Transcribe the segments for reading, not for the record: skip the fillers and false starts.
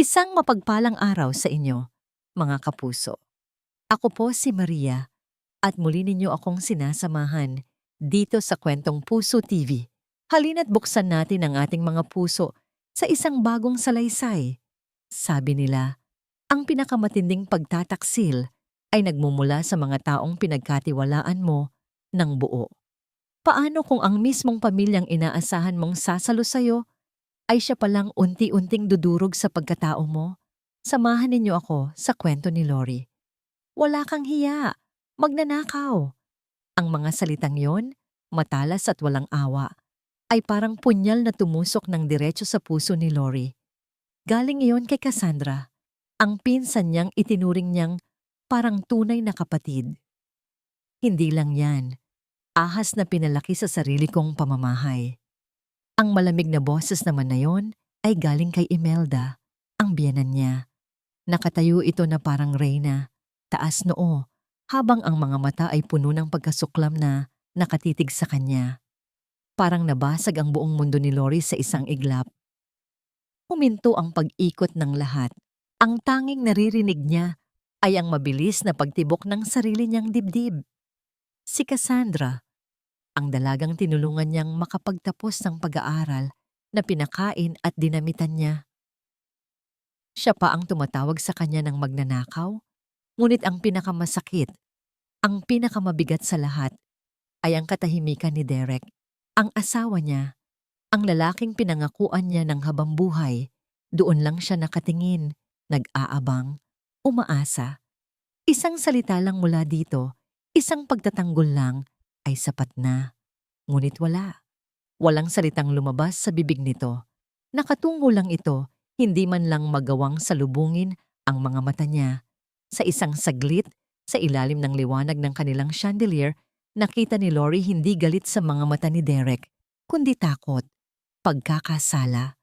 Isang mapagpalang araw sa inyo, mga kapuso. Ako po si Maria at muli ninyo akong sinasamahan dito sa Kwentong Puso TV. Halina't buksan natin ang ating mga puso sa isang bagong salaysay. Sabi nila, ang pinakamatinding pagtataksil ay nagmumula sa mga taong pinagkatiwalaan mo ng buo. Paano kung ang mismong pamilyang inaasahan mong sasalo sa'yo ay siya palang unti-unting dudurog sa pagkatao mo? Samahan ninyo ako sa kwento ni Lori. Wala kang hiya, magnanakaw. Ang mga salitang yon, matalas at walang awa, ay parang punyal na tumusok ng diretso sa puso ni Lori. Galing iyon kay Cassandra, ang pinsan niyang itinuring niyang parang tunay na kapatid. Hindi lang yan, ahas na pinalaki sa sarili kong pamamahay. Ang malamig na boses naman na yon ay galing kay Imelda, ang biyenan niya. Nakatayo ito na parang reyna, taas noo, habang ang mga mata ay puno ng pagkasuklam na nakatitig sa kanya. Parang nabasag ang buong mundo ni Lori sa isang iglap. Huminto ang pag-ikot ng lahat. Ang tanging naririnig niya ay ang mabilis na pagtibok ng sarili niyang dibdib. Si Cassandra, ang dalagang tinulungan niyang makapagtapos ng pag-aaral na pinakain at dinamitan niya. Siya pa ang tumatawag sa kanya ng magnanakaw, ngunit ang pinakamasakit, ang pinakamabigat sa lahat, ay ang katahimikan ni Derek, ang asawa niya, ang lalaking pinangakuan niya ng habambuhay. Doon lang siya nakatingin, nag-aabang, umaasa. Isang salita lang mula dito, isang pagtatanggol lang, ay sapat na. Ngunit wala. Walang salitang lumabas sa bibig nito. Nakatungo lang ito, hindi man lang magawang salubungin ang mga mata niya. Sa isang saglit, sa ilalim ng liwanag ng kanilang chandelier, nakita ni Lori hindi galit sa mga mata ni Derek, kundi takot, pagkakasala,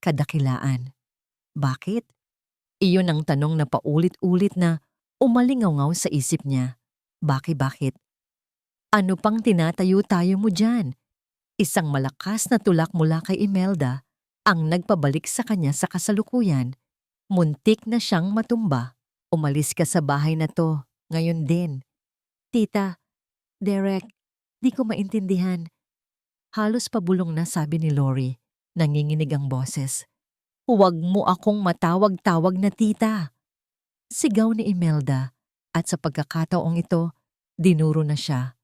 kadakilaan. Bakit? Iyon ang tanong na paulit-ulit na umalingaw sa isip niya. Bakit? Ano pang tinatayo tayo mo dyan? Isang malakas na tulak mula kay Imelda ang nagpabalik sa kanya sa kasalukuyan. Muntik na siyang matumba. Umalis ka sa bahay na to, ngayon din. Tita, Derek, di ko maintindihan. Halos pabulong na sabi ni Lori, nanginginig ang boses. Huwag mo akong matawag-tawag na tita. Sigaw ni Imelda at sa pagkakataong ito, dinuro na siya.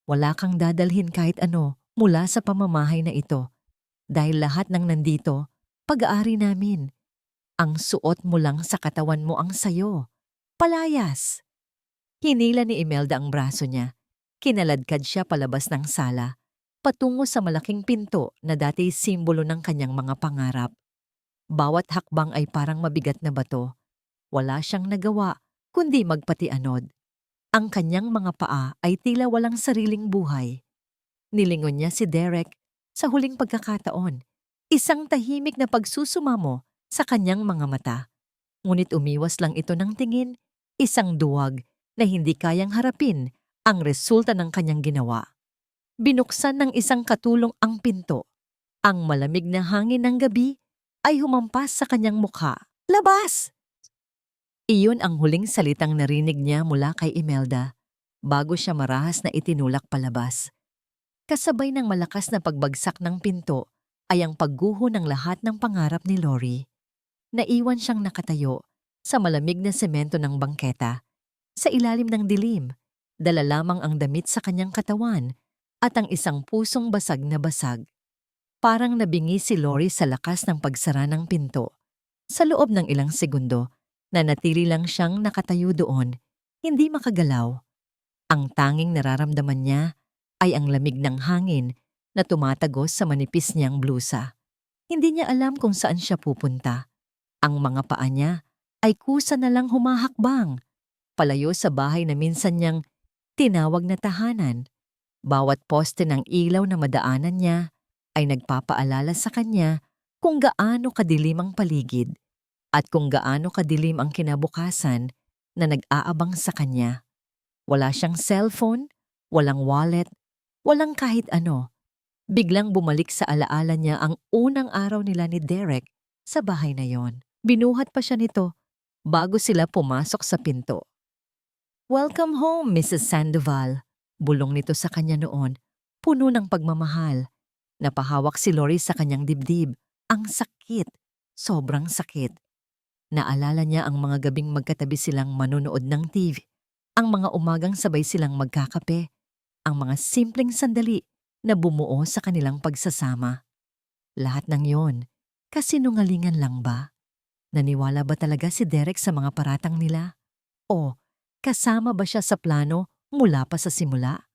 Wala kang dadalhin kahit ano mula sa pamamahay na ito. Dahil lahat ng nandito, pag-aari namin. Ang suot mo lang sa katawan mo ang sayo. Palayas! Hinila ni Imelda ang braso niya. Kinaladkad siya palabas ng sala, patungo sa malaking pinto na dati simbolo ng kanyang mga pangarap. Bawat hakbang ay parang mabigat na bato. Wala siyang nagawa, kundi magpatianod. Ang kanyang mga paa ay tila walang sariling buhay. Nilingon niya si Derek sa huling pagkakataon, isang tahimik na pagsusumamo sa kanyang mga mata. Ngunit umiwas lang ito ng tingin, isang duwag na hindi kayang harapin ang resulta ng kanyang ginawa. Binuksan ng isang katulong ang pinto. Ang malamig na hangin ng gabi ay humampas sa kanyang mukha. Labas! Iyon ang huling salitang narinig niya mula kay Imelda bago siya marahas na itinulak palabas. Kasabay ng malakas na pagbagsak ng pinto ay ang pagguho ng lahat ng pangarap ni Lori. Naiwan siyang nakatayo sa malamig na semento ng bangketa. Sa ilalim ng dilim, dala lamang ang damit sa kanyang katawan at ang isang pusong basag na basag. Parang nabingi si Lori sa lakas ng pagsara ng pinto. Sa loob ng ilang segundo, nanatili lang siyang nakatayo doon, hindi makagalaw. Ang tanging nararamdaman niya ay ang lamig ng hangin na tumatagos sa manipis niyang blusa. Hindi niya alam kung saan siya pupunta. Ang mga paa niya ay kusa na lang humahakbang, palayo sa bahay na minsan niyang tinawag na tahanan. Bawat poste ng ilaw na madaanan niya ay nagpapaalala sa kanya kung gaano kadilim ang paligid at kung gaano kadilim ang kinabukasan na nag-aabang sa kanya. Wala siyang cellphone, walang wallet, walang kahit ano. Biglang bumalik sa alaala niya ang unang araw nila ni Derek sa bahay na yon. Binuhat pa siya nito bago sila pumasok sa pinto. "Welcome home, Mrs. Sandoval." Bulong nito sa kanya noon, puno ng pagmamahal. Napahawak si Lori sa kanyang dibdib. Ang sakit, sobrang sakit. Naalala niya ang mga gabing magkatabi silang manonood ng TV, ang mga umagang sabay silang magkakape, ang mga simpleng sandali na bumuo sa kanilang pagsasama. Lahat ng yon, kasinungalingan lang ba? Naniwala ba talaga si Derek sa mga paratang nila? O kasama ba siya sa plano mula pa sa simula?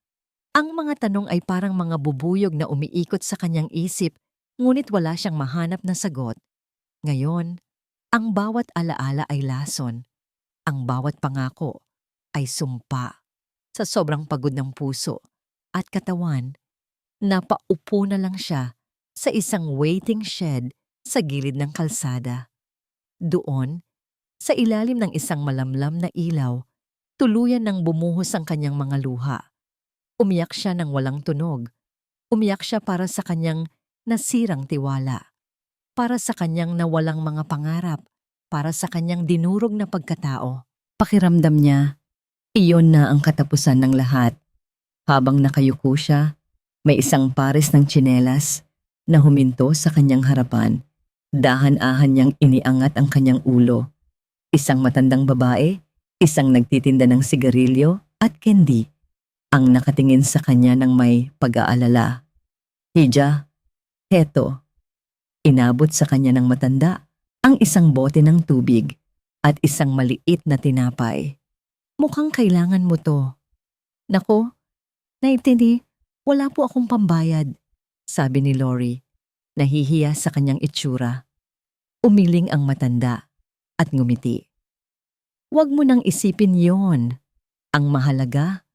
Ang mga tanong ay parang mga bubuyog na umiikot sa kanyang isip, ngunit wala siyang mahanap na sagot. Ngayon, ang bawat alaala ay lason. Ang bawat pangako ay sumpa. Sa sobrang pagod ng puso at katawan, napaupo na lang siya sa isang waiting shed sa gilid ng kalsada. Doon, sa ilalim ng isang malamlam na ilaw, tuluyan ng bumuhos ang kanyang mga luha. Umiyak siya ng walang tunog. Umiyak siya para sa kanyang nasirang tiwala, para sa kanyang nawalang mga pangarap, para sa kanyang dinurog na pagkatao. Pakiramdam niya, iyon na ang katapusan ng lahat. Habang nakayuko siya, may isang pares ng tsinelas na huminto sa kanyang harapan. Dahan-ahan niyang iniangat ang kanyang ulo. Isang matandang babae, isang nagtitinda ng sigarilyo at candy, ang nakatingin sa kanya ng may pag-aalala. "Hija, heto." Inabot sa kanya ng matanda ang isang bote ng tubig at isang maliit na tinapay. "Mukhang kailangan mo to." "Nako, naitindi, wala po akong pambayad," sabi ni Lori, nahihiya sa kanyang itsura. Umiling ang matanda at ngumiti. "Huwag mo nang isipin yon. Ang mahalaga,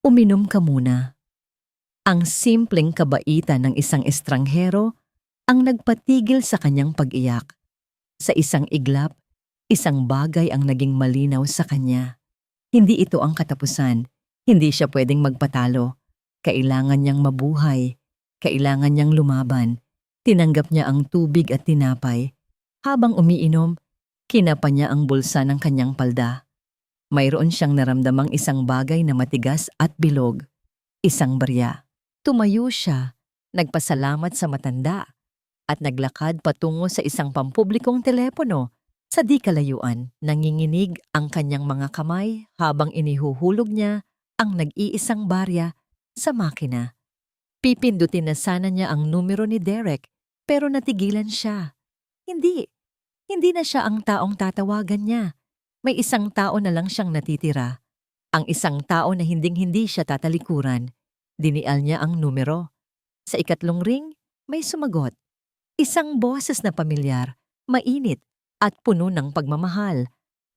uminom ka muna." Ang simpleng kabaitan ng isang estranghero ang nagpatigil sa kanyang pag-iyak. Sa isang iglap, isang bagay ang naging malinaw sa kanya. Hindi ito ang katapusan. Hindi siya pwedeng magpatalo. Kailangan niyang mabuhay. Kailangan niyang lumaban. Tinanggap niya ang tubig at tinapay. Habang umiinom, kinapa niya ang bulsa ng kanyang palda. Mayroon siyang naramdamang isang bagay na matigas at bilog. Isang barya. Tumayo siya, nagpasalamat sa matanda, at naglakad patungo sa isang pampublikong telepono. Sa di kalayuan, nanginginig ang kanyang mga kamay habang inihuhulog niya ang nag-iisang barya sa makina. Pipindutin na sana niya ang numero ni Derek, pero natigilan siya. Hindi na siya ang taong tatawagan niya. May isang tao na lang siyang natitira. Ang isang tao na hinding-hindi siya tatalikuran. Dinial niya ang numero. Sa ikatlong ring, may sumagot. Isang boses na pamilyar, mainit at puno ng pagmamahal.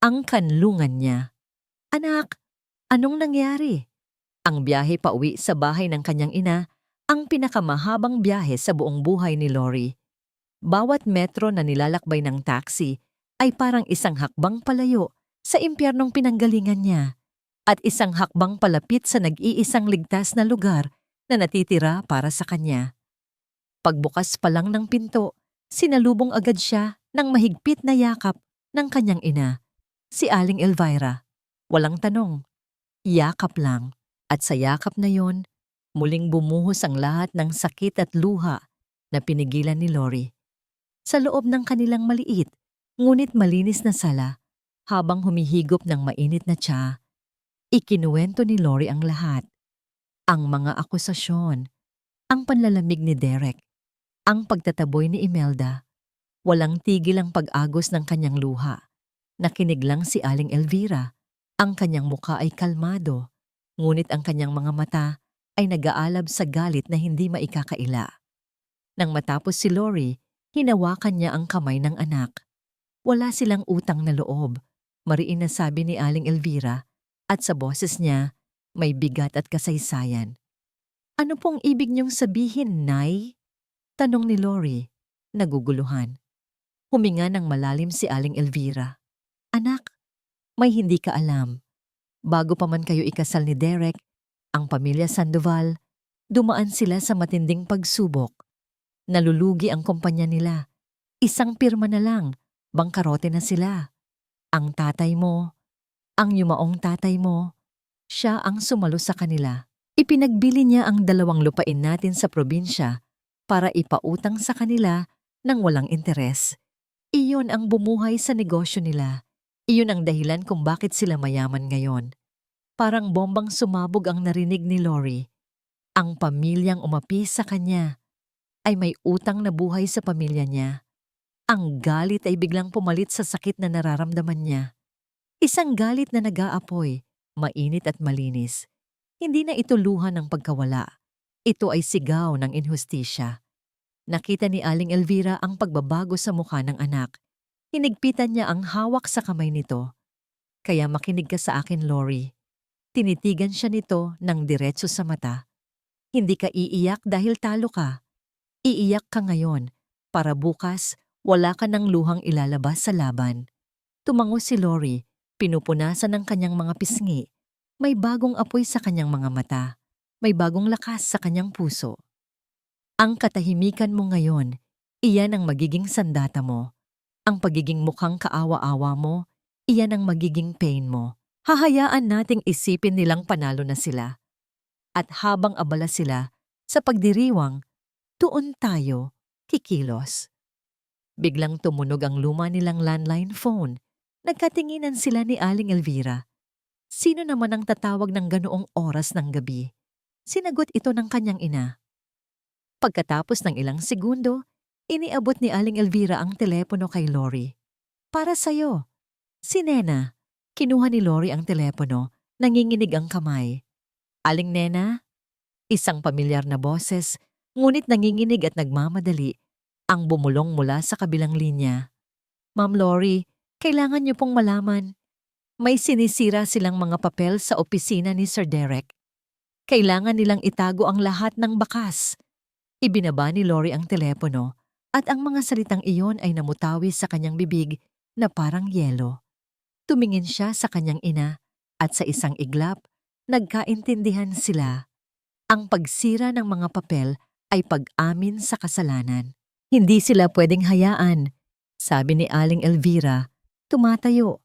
Ang kanlungan niya. "Anak, anong nangyari?" Ang biyahe pauwi sa bahay ng kanyang ina, ang pinakamahabang biyahe sa buong buhay ni Lori. Bawat metro na nilalakbay ng taxi ay parang isang hakbang palayo sa impyernong pinanggalingan niya at isang hakbang palapit sa nag-iisang ligtas na lugar na natitira para sa kanya. Pagbukas pa lang ng pinto, sinalubong agad siya ng mahigpit na yakap ng kanyang ina, si Aling Elvira. Walang tanong, yakap lang. At sa yakap na yon, muling bumuhos ang lahat ng sakit at luha na pinigilan ni Lori. Sa loob ng kanilang maliit, ngunit malinis na sala, habang humihigop ng mainit na tsa, ikinuwento ni Lori ang lahat. Ang mga akusasyon, ang panlalamig ni Derek, ang pagtataboy ni Imelda. Walang tigil ang pag-agos ng kanyang luha. Nakinig lang si Aling Elvira. Ang kanyang mukha ay kalmado, ngunit ang kanyang mga mata ay nag-aalab sa galit na hindi maikakaila. Nang matapos si Lori, hinawakan niya ang kamay ng anak. Wala silang utang na loob, mariin na sabi ni Aling Elvira, at sa boses niya may bigat at kasaysayan. "Ano pong ibig niyong sabihin, Nay?" tanong ni Lori, naguguluhan. Huminga ng malalim si Aling Elvira. "Anak, may hindi ka alam. Bago pa man kayo ikasal ni Derek, ang pamilya Sandoval, dumaan sila sa matinding pagsubok. Nalulugi ang kumpanya nila. Isang pirma na lang, Bangkarote na sila. Ang tatay mo, ang yumaong tatay mo, siya ang sumalo sa kanila. Ipinagbili niya ang 2 lupain natin sa probinsya para ipautang sa kanila ng walang interes. Iyon ang bumuhay sa negosyo nila. Iyon ang dahilan kung bakit sila mayaman ngayon. Parang bombang sumabog ang narinig ni Lori. Ang pamilyang umapi sa kanya ay may utang na buhay sa pamilya niya. Ang galit ay biglang pumalit sa sakit na nararamdaman niya. Isang galit na nag-aapoy, mainit at malinis. Hindi na ito luha ng pagkawala. Ito ay sigaw ng inhustisya. Nakita ni Aling Elvira ang pagbabago sa mukha ng anak. Hinigpitan niya ang hawak sa kamay nito. Kaya makinig ka sa akin, Lori. Tinitigan siya nito ng diretso sa mata. Hindi ka iiyak dahil talo ka. Iiyak ka ngayon para bukas wala ka ng luhang ilalabas sa laban. Tumango si Lori, pinupunasan ng kanyang mga pisngi. May bagong apoy sa kanyang mga mata. May bagong lakas sa kanyang puso. Ang katahimikan mo ngayon, iyan ang magiging sandata mo. Ang pagiging mukhang kaawa-awa mo, iyan ang magiging pain mo. Hahayaan nating isipin nilang panalo na sila. At habang abala sila sa pagdiriwang, doon tayo kikilos. Biglang tumunog ang luma nilang landline phone. Nagkatinginan sila ni Aling Elvira. Sino naman ang tatawag ng ganoong oras ng gabi? Sinagot ito ng kanyang ina. Pagkatapos ng ilang segundo, iniabot ni Aling Elvira ang telepono kay Lori. Para sa'yo. Si Nena. Kinuha ni Lori ang telepono, nanginginig ang kamay. Aling Nena? Isang pamilyar na boses, ngunit nanginginig at nagmamadali, ang bumulong mula sa kabilang linya. Ma'am Lori, kailangan niyo pong malaman. May sinisira silang mga papel sa opisina ni Sir Derek. Kailangan nilang itago ang lahat ng bakas. Ibinaba ni Lori ang telepono at ang mga salitang iyon ay namutawi sa kanyang bibig na parang yelo. Tumingin siya sa kanyang ina at sa isang iglap, nagkaintindihan sila. Ang pagsira ng mga papel ay pag-amin sa kasalanan. Hindi sila pwedeng hayaan, sabi ni Aling Elvira, tumatayo.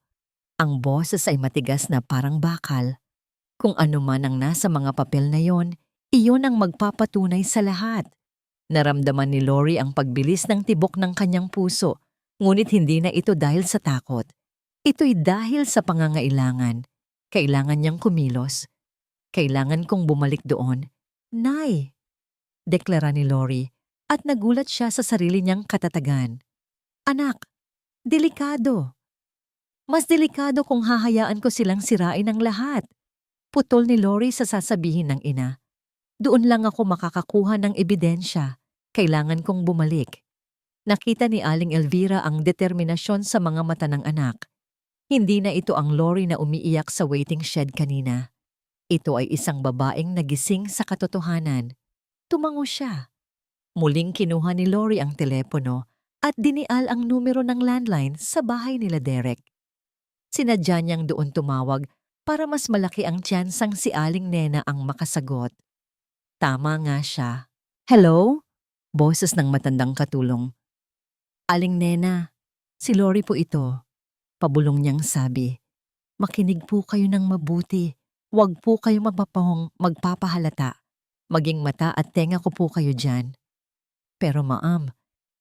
Ang boses ay matigas na parang bakal. Kung ano man ang nasa mga papel na yon, iyon ang magpapatunay sa lahat. Naramdaman ni Lori ang pagbilis ng tibok ng kanyang puso, ngunit hindi na ito dahil sa takot. Ito'y dahil sa pangangailangan. Kailangan niyang kumilos. Kailangan kong bumalik doon. Nay! Deklara ni Lori at nagulat siya sa sarili niyang katatagan. Anak, delikado. Mas delikado kung hahayaan ko silang sirain ang lahat. Putol ni Lori sa sasabihin ng ina. Doon lang ako makakakuha ng ebidensya. Kailangan kong bumalik. Nakita ni Aling Elvira ang determinasyon sa mga mata ng anak. Hindi na ito ang Lori na umiiyak sa waiting shed kanina. Ito ay isang babaeng nagising sa katotohanan. Tumango siya. Muling kinuha ni Lori ang telepono at dinial ang numero ng landline sa bahay nila Derek. Sinadya niyang doon tumawag para mas malaki ang tiyansang si Aling Nena ang makasagot. Tama nga siya. Hello? Boses ng matandang katulong. Aling Nena, si Lori po ito. Pabulong niyang sabi. Makinig po kayo ng mabuti. Huwag po kayo magpapahalata. Maging mata at tenga ko po kayo dyan. Pero maam,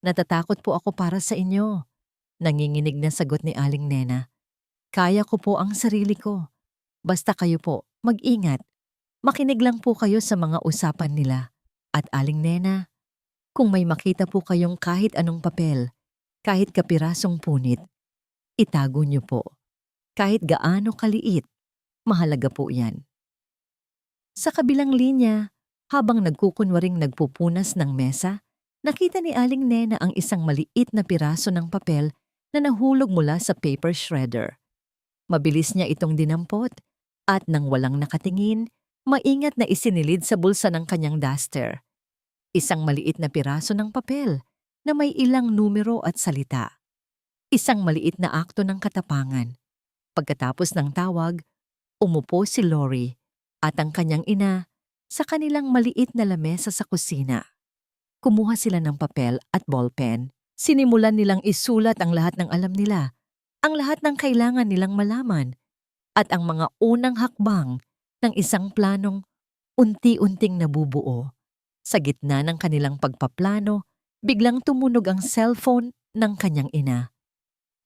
natatakot po ako para sa inyo. Nanginginig na sagot ni Aling Nena. Kaya ko po ang sarili ko. Basta kayo po, mag-ingat. Makinig lang po kayo sa mga usapan nila. At Aling Nena, kung may makita po kayong kahit anong papel, kahit kapirasong punit, itago niyo po. Kahit gaano kaliit, mahalaga po yan. Sa kabilang linya, habang nagkukunwaring nagpupunas ng mesa, nakita ni Aling Nena ang isang maliit na piraso ng papel na nahulog mula sa paper shredder. Mabilis niya itong dinampot at nang walang nakatingin, maingat na isinilid sa bulsa ng kanyang duster. Isang maliit na piraso ng papel na may ilang numero at salita. Isang maliit na akto ng katapangan. Pagkatapos ng tawag, umupo si Lori at ang kanyang ina sa kanilang maliit na lamesa sa kusina. Kumuha sila ng papel at ballpen. Sinimulan nilang isulat ang lahat ng alam nila, ang lahat ng kailangan nilang malaman, at ang mga unang hakbang ng isang planong unti-unting nabubuo. Sa gitna ng kanilang pagpaplano, biglang tumunog ang cellphone ng kanyang ina.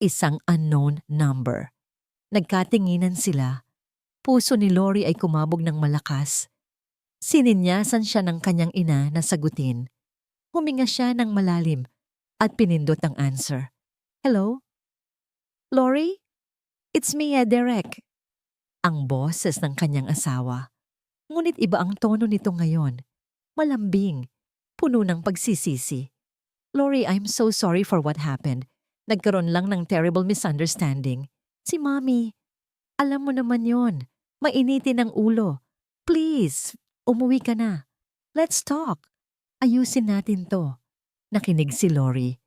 Isang unknown number. Nagkatinginan sila. Puso ni Lori ay kumabog ng malakas. Sininyasan siya ng kanyang ina na sagutin. Huminga siya ng malalim at pinindot ang answer. Hello? Lori? It's me, Derek. Ang boses ng kanyang asawa. Ngunit iba ang tono nito ngayon. Malambing, puno ng pagsisisi. Lori, I'm so sorry for what happened. Nagkaroon lang ng terrible misunderstanding. Si Mommy, alam mo naman yon. Mainitin ang ulo. Please, umuwi ka na. Let's talk. Ayusin natin to. Nakinig si Lori.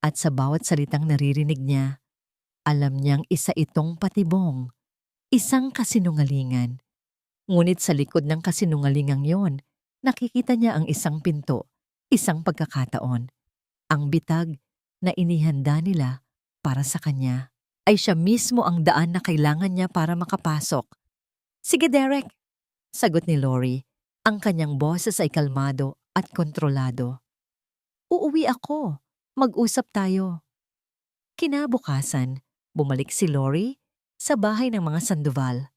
At sa bawat salitang naririnig niya, alam niyang isa itong patibong. Isang kasinungalingan. Ngunit sa likod ng kasinungalingang yon, nakikita niya ang isang pinto, isang pagkakataon. Ang bitag na inihanda nila para sa kanya ay siya mismo ang daan na kailangan niya para makapasok. Sige Derek, sagot ni Lori. Ang kanyang boses ay kalmado at kontrolado. Uuwi ako. Mag-usap tayo. Kinabukasan, bumalik si Lori sa bahay ng mga Sandoval.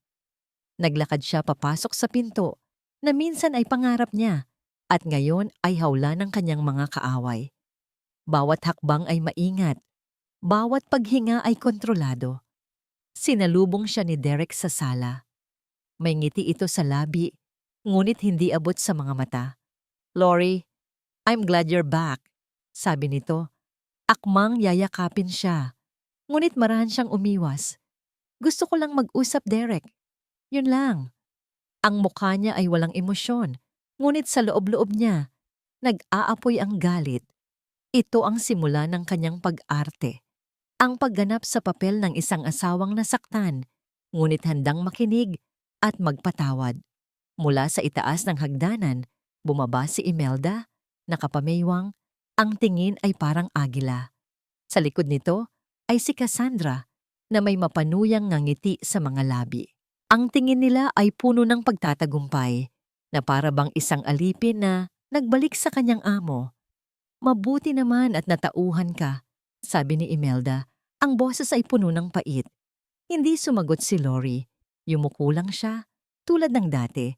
Naglakad siya papasok sa pinto na minsan ay pangarap niya at ngayon ay hawla ng kanyang mga kaaway. Bawat hakbang ay maingat, bawat paghinga ay kontrolado. Sinalubong siya ni Derek sa sala. May ngiti ito sa labi, ngunit hindi abot sa mga mata. Lori, I'm glad you're back, sabi nito. Akmang yayakapin siya, ngunit marahan siyang umiwas. Gusto ko lang mag-usap, Derek. Yun lang. Ang mukha niya ay walang emosyon, ngunit sa loob-loob niya, nag-aapoy ang galit. Ito ang simula ng kanyang pag-arte. Ang pagganap sa papel ng isang asawang nasaktan, ngunit handang makinig at magpatawad. Mula sa itaas ng hagdanan, bumaba si Imelda, nakapamaywang, ang tingin ay parang agila. Sa likod nito ay si Cassandra na may mapanuyang ngangiti sa mga labi. Ang tingin nila ay puno ng pagtatagumpay na para bang isang alipin na nagbalik sa kanyang amo. Mabuti naman at natauhan ka, sabi ni Imelda. Ang boses ay puno ng pait. Hindi sumagot si Lori. Yumuko lang siya, tulad ng dati.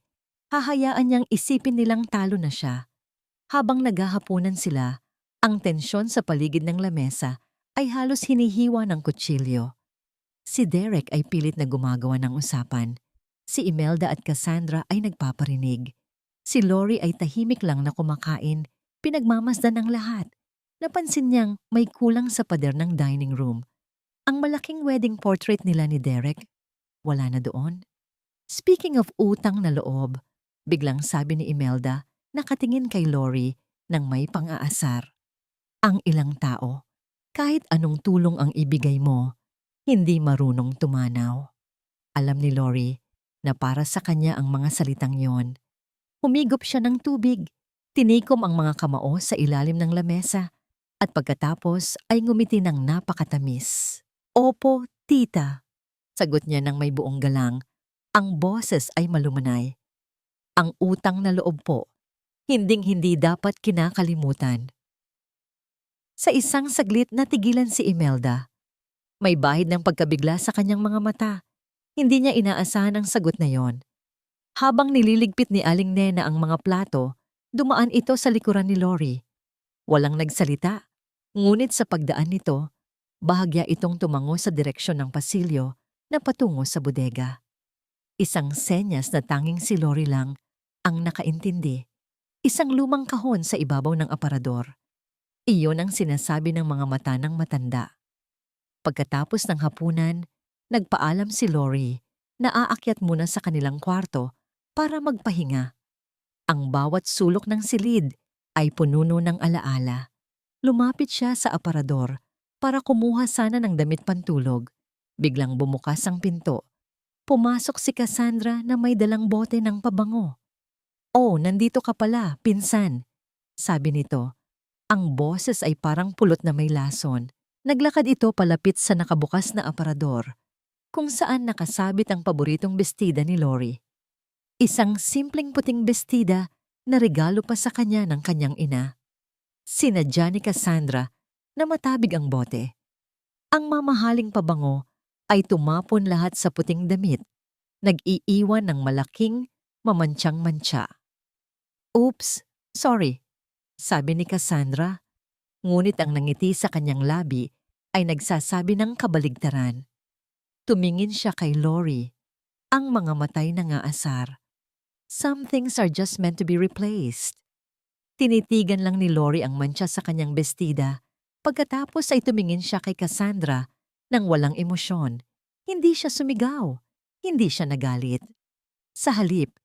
Hahayaan niyang isipin nilang talo na siya. Habang naghahapunan sila, ang tensyon sa paligid ng lamesa ay halos hinihiwa ng kutsilyo. Si Derek ay pilit na gumagawa ng usapan. Si Imelda at Cassandra ay nagpaparinig. Si Lori ay tahimik lang na kumakain, pinagmamasdan ng lahat. Napansin niyang may kulang sa pader ng dining room. Ang malaking wedding portrait nila ni Derek, wala na doon. Speaking of utang na loob, biglang sabi ni Imelda, nakatingin kay Lori nang may pang-aasar. Ang ilang tao, kahit anong tulong ang ibigay mo, hindi marunong tumanaw. Alam ni Lori na para sa kanya ang mga salitang yon. Humigop siya ng tubig, tinikom ang mga kamao sa ilalim ng lamesa, at pagkatapos ay ngumiti ng napakatamis. Opo, tita, sagot niya ng may buong galang. Ang boses ay malumanay. Ang utang na loob po, hinding-hindi dapat kinakalimutan. Sa isang saglit natigilan si Imelda. May bahid ng pagkabigla sa kanyang mga mata. Hindi niya inaasahan ang sagot na yon. Habang nililigpit ni Aling Nena ang mga plato, dumaan ito sa likuran ni Lori. Walang nagsalita, ngunit sa pagdaan nito, bahagya itong tumango sa direksyon ng pasilyo na patungo sa bodega. Isang senyas na tanging si Lori lang ang nakaintindi. Isang lumang kahon sa ibabaw ng aparador. Iyon ang sinasabi ng mga mata ng matanda. Pagkatapos ng hapunan, nagpaalam si Lori na aakyat muna sa kanilang kwarto para magpahinga. Ang bawat sulok ng silid ay pununo ng alaala. Lumapit siya sa aparador para kumuha sana ng damit pantulog. Biglang bumukas ang pinto. Pumasok si Cassandra na may dalang bote ng pabango. Oh, nandito ka pala, pinsan, sabi nito. Ang boses ay parang pulot na may lason. Naglakad ito palapit sa nakabukas na aparador, kung saan nakasabit ang paboritong bestida ni Lori. Isang simpleng puting bestida na regalo pa sa kanya ng kanyang ina. Sinadya ni Cassandra na matabig ang bote. Ang mamahaling pabango ay tumapon lahat sa puting damit, nag-iiwan ng malaking mamantsang-mantsa. "Oops, sorry," sabi ni Cassandra, ngunit ang nangiti sa kanyang labi ay nagsasabi ng kabaligtaran. Tumingin siya kay Lori, ang mga matay nangaasar. Some things are just meant to be replaced. Tinitigan lang ni Lori ang mantsa sa kanyang bestida, pagkatapos ay tumingin siya kay Cassandra nang walang emosyon. Hindi siya sumigaw, hindi siya nagalit. Sa halip,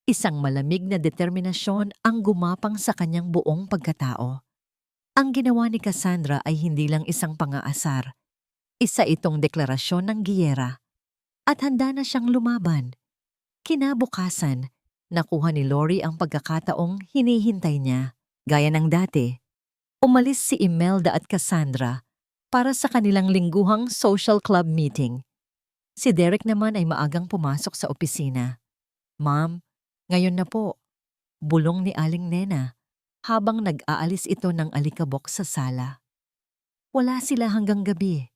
isang malamig na determinasyon ang gumapang sa kanyang buong pagkatao. Ang ginawa ni Cassandra ay hindi lang isang pangaasar. Isa itong deklarasyon ng giyera. At handa na siyang lumaban. Kinabukasan, nakuha ni Lori ang pagkakataong hinihintay niya. Gaya ng dati, umalis si Imelda at Cassandra para sa kanilang lingguhang social club meeting. Si Derek naman ay maagang pumasok sa opisina. "Ma'am, ngayon na po," bulong ni Aling Nena habang nag-aalis ito ng alikabok sa sala. Wala sila hanggang gabi.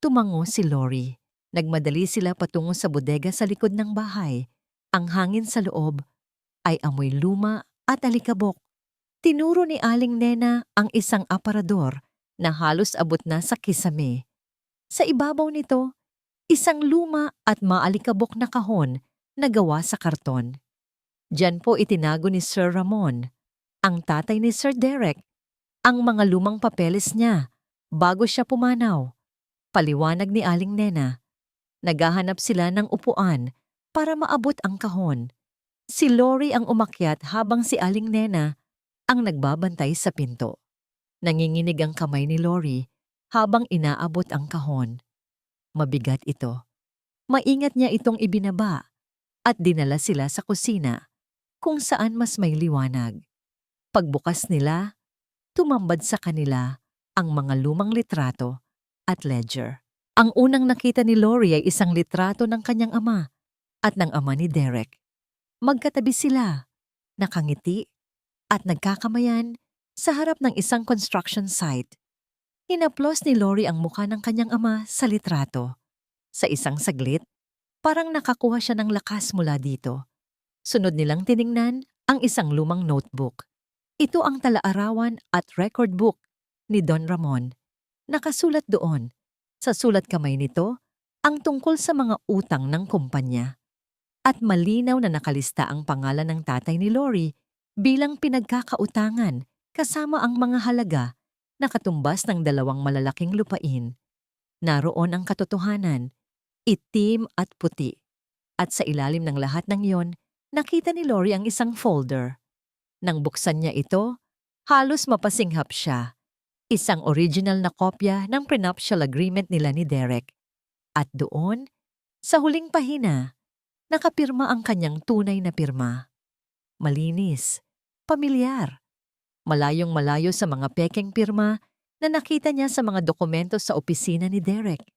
Tumango si Lori. Nagmadali sila patungo sa bodega sa likod ng bahay. Ang hangin sa loob ay amoy luma at alikabok. Tinuro ni Aling Nena ang isang aparador na halos abot na sa kisame. Sa ibabaw nito, isang luma at maalikabok na kahon na gawa sa karton. Diyan po itinago ni Sir Ramon, ang tatay ni Sir Derek, ang mga lumang papeles niya bago siya pumanaw. Paliwanag ni Aling Nena. Naghahanap sila ng upuan para maabot ang kahon. Si Lori ang umakyat habang si Aling Nena ang nagbabantay sa pinto. Nanginginig ang kamay ni Lori habang inaabot ang kahon. Mabigat ito. Maingat niya itong ibinaba at dinala sila sa kusina kung saan mas may liwanag. Pagbukas nila, tumambad sa kanila ang mga lumang litrato at ledger. Ang unang nakita ni Lori ay isang litrato ng kanyang ama at ng ama ni Derek. Magkatabi sila, nakangiti at nagkakamayan sa harap ng isang construction site. Hinaplos ni Lori ang mukha ng kanyang ama sa litrato. Sa isang saglit, parang nakakuha siya ng lakas mula dito. Sunod nilang tiningnan ang isang lumang notebook. Ito ang talaarawan at record book ni Don Ramon. Nakasulat doon, sa sulat kamay nito, ang tungkol sa mga utang ng kumpanya. At malinaw na nakalista ang pangalan ng tatay ni Lori bilang pinagkakautangan kasama ang mga halaga na katumbas ng 2 malalaking lupain. Naroon ang katotohanan, itim at puti. At sa ilalim ng lahat ng iyon, nakita ni Lori ang isang folder. Nang buksan niya ito, halos mapasinghap siya. Isang original na kopya ng prenuptial agreement nila ni Derek. At doon, sa huling pahina, nakapirma ang kanyang tunay na pirma. Malinis, pamilyar, malayong malayo sa mga pekeng pirma na nakita niya sa mga dokumento sa opisina ni Derek.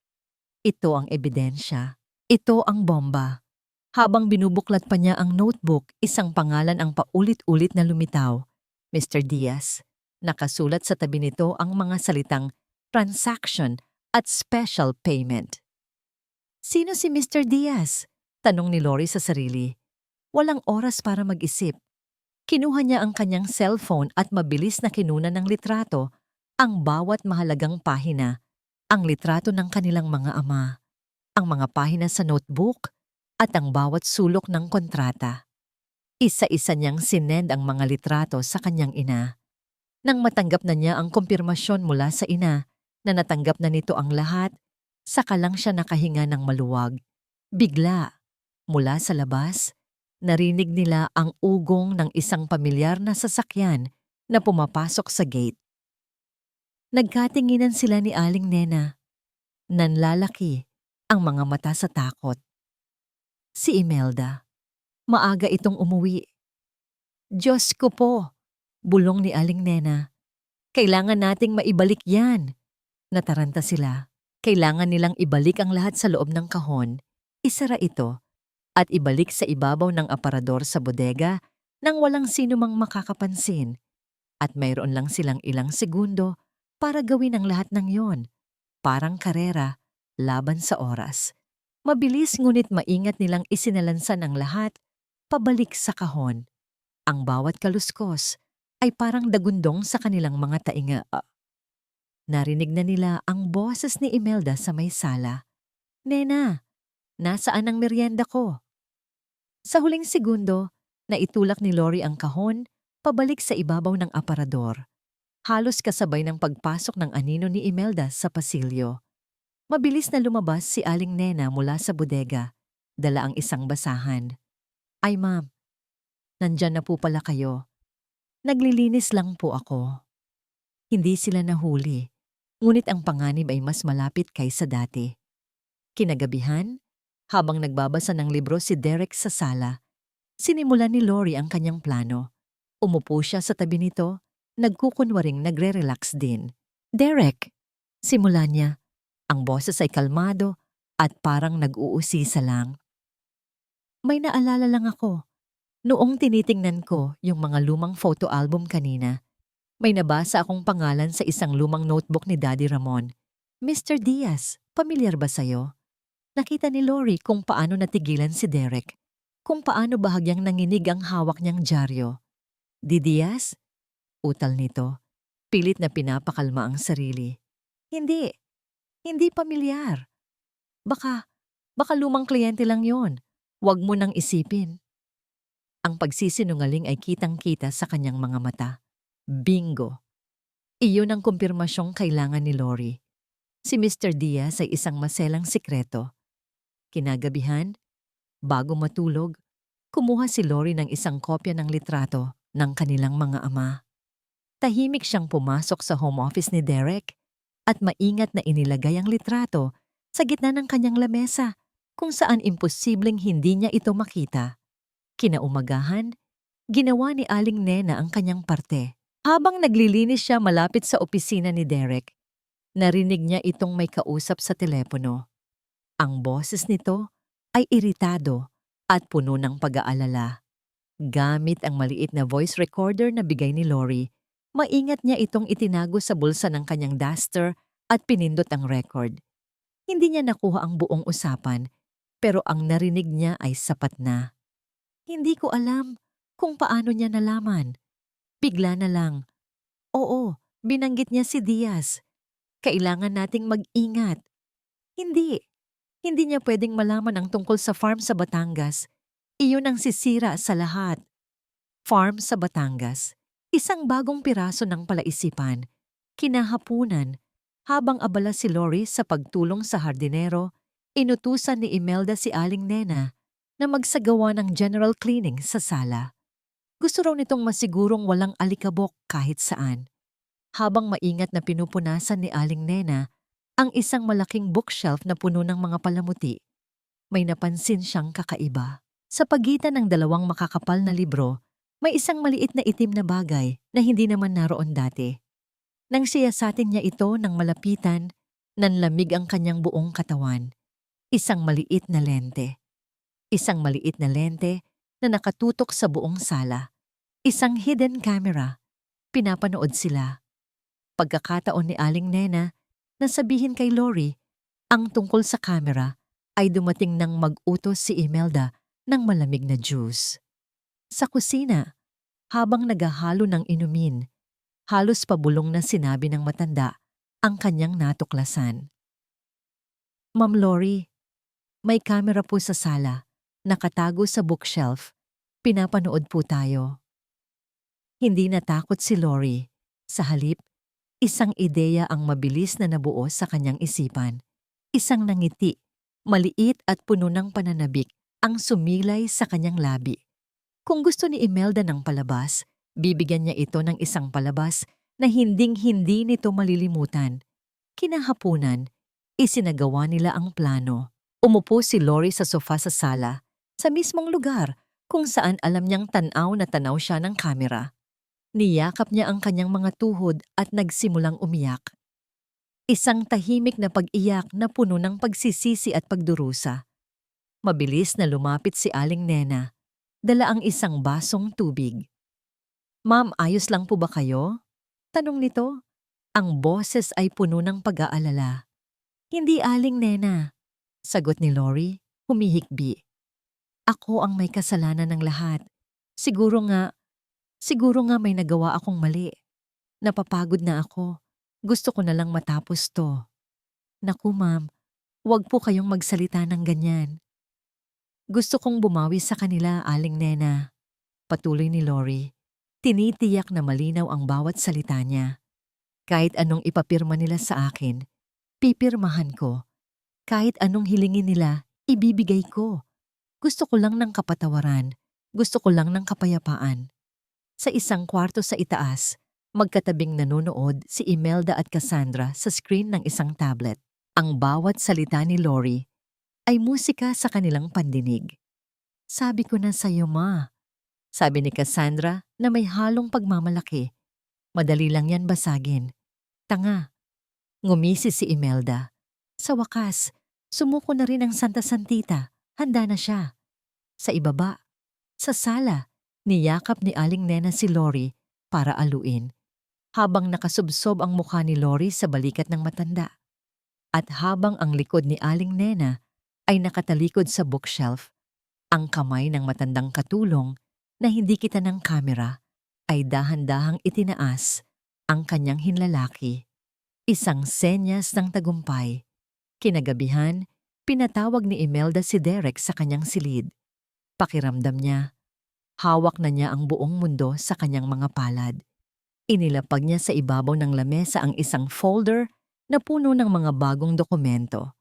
Ito ang ebidensya. Ito ang bomba. Habang binubuklat pa niya ang notebook, isang pangalan ang paulit-ulit na lumitaw, Mr. Diaz. Nakasulat sa tabi nito ang mga salitang transaction at special payment. Sino si Mr. Diaz? Tanong ni Lori sa sarili. Walang oras para mag-isip. Kinuha niya ang kanyang cellphone at mabilis na kinuna ng litrato ang bawat mahalagang pahina, ang litrato ng kanilang mga ama, ang mga pahina sa notebook at ang bawat sulok ng kontrata. Isa-isa niyang sinend ang mga litrato sa kanyang ina. Nang matanggap na niya ang kumpirmasyon mula sa ina na natanggap na nito ang lahat, saka lang siya nakahinga ng maluwag. Bigla, mula sa labas, narinig nila ang ugong ng isang pamilyar na sasakyan na pumapasok sa gate. Nagkatinginan sila ni Aling Nena. Nanlalaki ang mga mata sa takot. Si Imelda. Maaga itong umuwi. Diyos ko po, bulong ni Aling Nena. Kailangan nating maibalik yan. Nataranta sila. Kailangan nilang ibalik ang lahat sa loob ng kahon, isara ito, at ibalik sa ibabaw ng aparador sa bodega nang walang sino mang makakapansin. At mayroon lang silang ilang segundo para gawin ang lahat ng yon. Parang karera, laban sa oras. Mabilis ngunit maingat nilang isinalansan ang lahat, pabalik sa kahon. Ang bawat kaluskos ay parang dagundong sa kanilang mga tainga. Narinig na nila ang boses ni Imelda sa may sala. "Nena, nasaan ang merienda ko?" Sa huling segundo, naitulak ni Lori ang kahon pabalik sa ibabaw ng aparador. Halos kasabay ng pagpasok ng anino ni Imelda sa pasilyo. Mabilis na lumabas si Aling Nena mula sa bodega. Dala ang isang basahan. "Ay ma'am, nandyan na po pala kayo. Naglilinis lang po ako." Hindi sila nahuli, ngunit ang panganib ay mas malapit kaysa dati. Kinagabihan, habang nagbabasa ng libro si Derek sa sala, sinimulan ni Lori ang kanyang plano. Umupo siya sa tabi nito, nagkukunwaring nagre-relax din. "Derek," simula niya. Ang boses ay kalmado at parang nag-uusisa lang. "May naalala lang ako. Noong tinitingnan ko yung mga lumang photo album kanina, may nabasa akong pangalan sa isang lumang notebook ni Daddy Ramon. Mr. Diaz, pamilyar ba sa'yo?" Nakita ni Lori kung paano natigilan si Derek, kung paano bahagyang nanginig ang hawak niyang dyaryo. "Di Diaz?" Utal nito. Pilit na pinapakalma ang sarili. Hindi pamilyar. Baka lumang kliyente lang yon. Huwag mo nang isipin." Ang pagsisinungaling ay kitang-kita sa kanyang mga mata. Bingo! Iyon ang kumpirmasyong kailangan ni Lori. Si Mr. Diaz ay isang maselang sikreto. Kinagabihan, bago matulog, kumuha si Lori ng isang kopya ng litrato ng kanilang mga ama. Tahimik siyang pumasok sa home office ni Derek at maingat na inilagay ang litrato sa gitna ng kanyang lamesa kung saan imposibleng hindi niya ito makita. Kinaumagahan, ginawa ni Aling Nena ang kanyang parte. Habang naglilinis siya malapit sa opisina ni Derek, narinig niya itong may kausap sa telepono. Ang boses nito ay iritado at puno ng pag-aalala. Gamit ang maliit na voice recorder na bigay ni Lori, maingat niya itong itinago sa bulsa ng kanyang duster at pinindot ang record. Hindi niya nakuha ang buong usapan, pero ang narinig niya ay sapat na. "Hindi ko alam kung paano niya nalaman. Bigla na lang. Oo, binanggit niya si Diaz. Kailangan nating mag-ingat. Hindi niya pwedeng malaman ang tungkol sa farm sa Batangas. Iyon ang sisira sa lahat." Farm sa Batangas. Isang bagong piraso ng palaisipan. Kinahapunan, habang abala si Lori sa pagtulong sa hardinero, inutusan ni Imelda si Aling Nena na magsagawa ng general cleaning sa sala. Gusto raw nitong masigurong walang alikabok kahit saan. Habang maingat na pinupunasan ni Aling Nena ang isang malaking bookshelf na puno ng mga palamuti, may napansin siyang kakaiba. Sa pagitan ng dalawang makakapal na libro, may isang maliit na itim na bagay na hindi naman naroon dati. Nang siyasatin niya ito ng malapitan, nanlamig ang kanyang buong katawan. Isang maliit na lente. Isang maliit na lente na nakatutok sa buong sala. Isang hidden camera. Pinapanood sila. Pagkakataon ni Aling Nena na sabihin kay Lori ang tungkol sa camera ay dumating nang mag-utos si Imelda ng malamig na juice. Sa kusina, habang naghahalo ng inumin, halos pabulong na sinabi ng matanda ang kanyang natuklasan. "Ma'am Lori, may camera po sa sala, nakatago sa bookshelf. Pinapanood po tayo." Hindi natakot si Lori. Sa halip, isang ideya ang mabilis na nabuo sa kanyang isipan. Isang nangiti, maliit at puno ng pananabik ang sumilay sa kanyang labi. Kung gusto ni Imelda ng palabas, bibigyan niya ito ng isang palabas na hinding-hindi nito malilimutan. Kinahapunan, isinagawa nila ang plano. Umupo si Lori sa sofa sa sala, sa mismong lugar kung saan alam niyang tanaw na tanaw siya ng kamera. Niyakap niya ang kanyang mga tuhod at nagsimulang umiyak. Isang tahimik na pag-iyak na puno ng pagsisisi at pagdurusa. Mabilis na lumapit si Aling Nena, dala ang isang basong tubig. "Ma'am, ayos lang po ba kayo?" tanong nito. Ang boses ay puno ng pag-aalala. "Hindi, Aling Nena," sagot ni Lori, humihikbi. "Ako ang may kasalanan ng lahat. Siguro nga, siguro nga may nagawa akong mali. Napapagod na ako. Gusto ko na lang matapos to." "Naku ma'am, huwag po kayong magsalita ng ganyan. Gusto kong bumawi sa kanila, Aling Nena." Patuloy ni Lori. Tinitiyak na malinaw ang bawat salita niya. "Kahit anong ipapirma nila sa akin, pipirmahan ko. Kahit anong hilingin nila, ibibigay ko. Gusto ko lang ng kapatawaran. Gusto ko lang ng kapayapaan." Sa isang kwarto sa itaas, magkatabing nanonood si Imelda at Cassandra sa screen ng isang tablet. Ang bawat salita ni Lori ay musika sa kanilang pandinig. "Sabi ko na sa'yo, ma," sabi ni Cassandra na may halong pagmamalaki. "Madali lang yan basagin. Tanga." Ngumisi si Imelda. Sa wakas, sumuko na rin ang Santa Santita. Handa na siya. Sa ibaba, sa sala, niyakap ni Aling Nena si Lori para aluin, habang nakasubsob ang mukha ni Lori sa balikat ng matanda. At habang ang likod ni Aling Nena ay nakatalikod sa bookshelf, ang kamay ng matandang katulong na hindi kita ng kamera ay dahan-dahang itinaas ang kanyang hinlalaki. Isang senyas ng tagumpay. Kinagabihan, pinatawag ni Imelda si Derek sa kanyang silid. Pakiramdam niya, hawak na niya ang buong mundo sa kanyang mga palad. Inilapag niya sa ibabaw ng lamesa ang isang folder na puno ng mga bagong dokumento.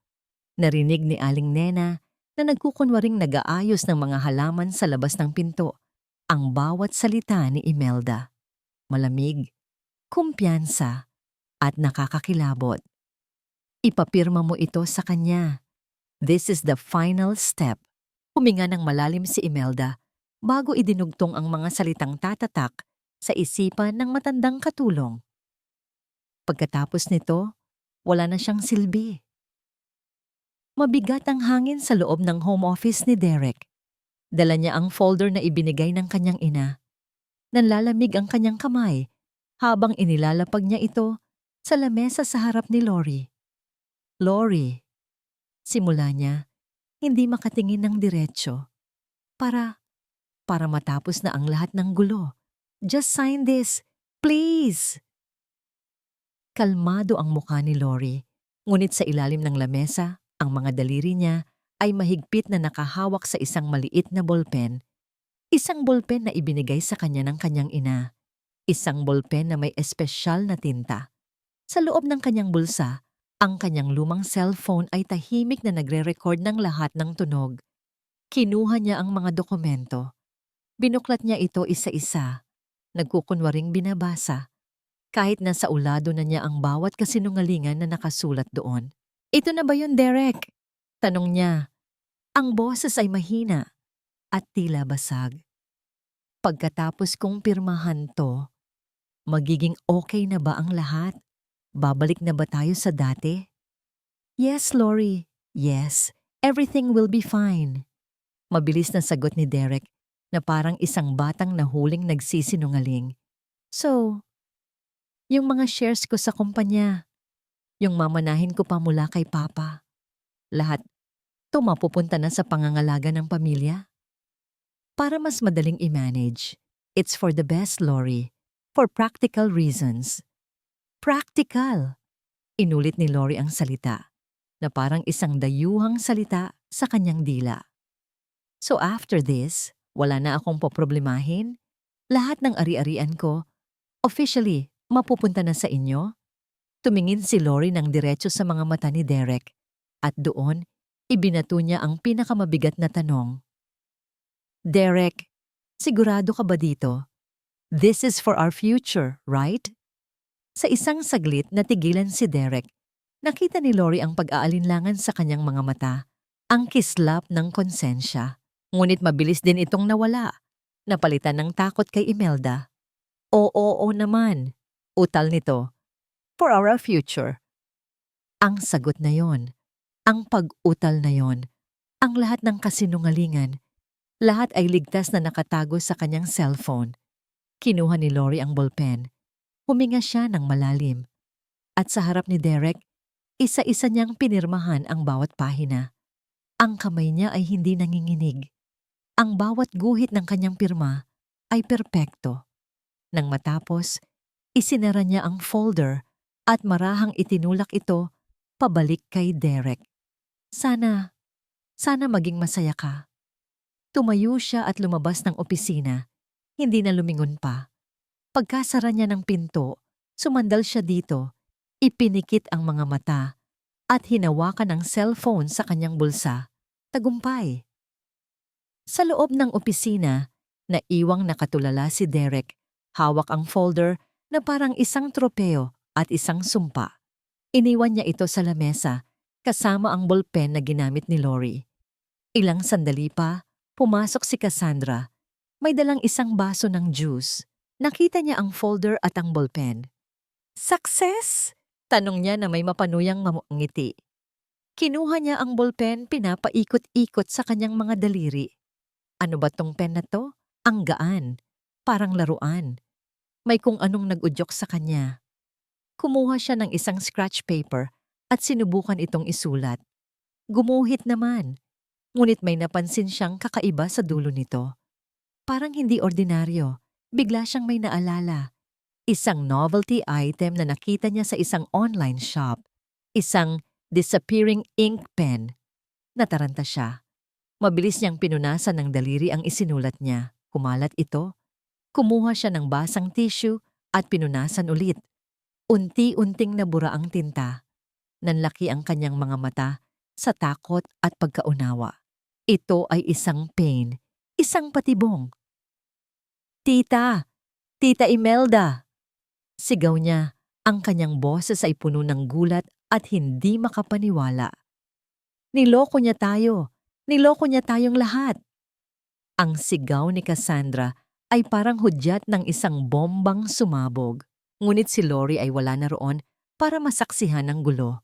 Narinig ni Aling Nena na nagkukunwaring nag-aayos ng mga halaman sa labas ng pinto ang bawat salita ni Imelda. Malamig, kumpiyansa, at nakakakilabot. "Ipapirma mo ito sa kanya. This is the final step." Huminga ng malalim si Imelda bago idinugtong ang mga salitang tatatak sa isipan ng matandang katulong. Pagkatapos nito, wala na siyang silbi. Mabigat ang hangin sa loob ng home office ni Derek. Dala niya ang folder na ibinigay ng kanyang ina. Nanlalamig ang kanyang kamay habang inilalapag niya ito sa lamesa sa harap ni Lori. "Lori," simula niya, hindi makatingin ng diretsyo. Para matapos na ang lahat ng gulo. "Just sign this, please." Kalmado ang mukha ni Lori, ngunit sa ilalim ng lamesa, ang mga daliri niya ay mahigpit na nakahawak sa isang maliit na bolpen. Isang bolpen na ibinigay sa kanya ng kanyang ina. Isang bolpen na may espesyal na tinta. Sa loob ng kanyang bulsa, ang kanyang lumang cellphone ay tahimik na nagre-record ng lahat ng tunog. Kinuha niya ang mga dokumento. Binuklat niya ito isa-isa. Nagkukunwaring binabasa. Kahit nasa ulado na niya ang bawat kasinungalingan na nakasulat doon. "Ito na ba yun, Derek?" tanong niya. Ang boses ay mahina at tila basag. "Pagkatapos kong pirmahan to, magiging okay na ba ang lahat? Babalik na ba tayo sa dati?" "Yes, Lori. Yes. Everything will be fine." Mabilis na sagot ni Derek na parang isang batang nahuling nagsisinungaling. "So, yung mga shares ko sa kumpanya, yung mamanahin ko pa mula kay Papa, lahat to mapupunta na sa pangangalaga ng pamilya?" "Para mas madaling i-manage. It's for the best, Lori. For practical reasons." "Practical!" Inulit ni Lori ang salita, na parang isang dayuhang salita sa kanyang dila. "So after this, wala na akong poproblemahin? Lahat ng ari-arian ko, officially, mapupunta na sa inyo?" Tumingin si Lori ng diretso sa mga mata ni Derek, at doon, ibinato niya ang pinakamabigat na tanong. "Derek, sigurado ka ba dito? This is for our future, right?" Sa isang saglit natigilan si Derek. Nakita ni Lori ang pag-aalinlangan sa kanyang mga mata, ang kislap ng konsensya. Ngunit mabilis din itong nawala, napalitan ng takot kay Imelda. Oo naman. Utal nito. For our future. Ang sagot na yon, ang pag-utal na yon, ang lahat ng kasinungalingan, lahat ay ligtas na nakatago sa kanyang cellphone. Kinuha ni Lori ang ballpen. Huminga siya ng malalim. At sa harap ni Derek, isa-isa niyang pinirmahan ang bawat pahina. Ang kamay niya ay hindi nanginginig. Ang bawat guhit ng kanyang pirma ay perpekto. Nang matapos, isinara niya ang folder at marahang itinulak ito pabalik kay Derek. Sana maging masaya ka. Tumayo siya at lumabas ng opisina. Hindi na lumingon pa. Pagkasara niya ng pinto, sumandal siya dito, ipinikit ang mga mata at hinawakan ang cellphone sa kanyang bulsa. Tagumpay. Sa loob ng opisina, naiwang nakatulala si Derek. Hawak ang folder na parang isang tropeo at isang sumpa. Iniwan niya ito sa lamesa kasama ang ballpen na ginamit ni Lori. Ilang sandali pa, pumasok si Cassandra. May dalang isang baso ng juice. Nakita niya ang folder at ang ballpen. Success? Tanong niya na may mapanuyang ngiti. Kinuha niya ang ballpen, pinapaikot-ikot sa kanyang mga daliri. Ano ba tong pen na to? Ang gaan. Parang laruan. May kung anong nag-udyok sa kanya. Kumuha siya ng isang scratch paper at sinubukan itong isulat. Gumuhit naman. Ngunit may napansin siyang kakaiba sa dulo nito. Parang hindi ordinaryo. Bigla siyang may naalala. Isang novelty item na nakita niya sa isang online shop. Isang disappearing ink pen. Nataranta siya. Mabilis niyang pinunasan ng daliri ang isinulat niya. Kumalat ito. Kumuha siya ng basang tissue at pinunasan ulit. Unti-unting nabura ang tinta. Nanlaki ang kanyang mga mata sa takot at pagkaunawa. Ito ay isang pain, isang patibong. Tita! Tita Imelda! Sigaw niya, ang kanyang boses ay puno ng gulat at hindi makapaniwala. Niloko niya tayo! Niloko niya tayong lahat! Ang sigaw ni Cassandra ay parang hudyat ng isang bombang sumabog. Ngunit si Lori ay wala na roon para masaksihan ang gulo.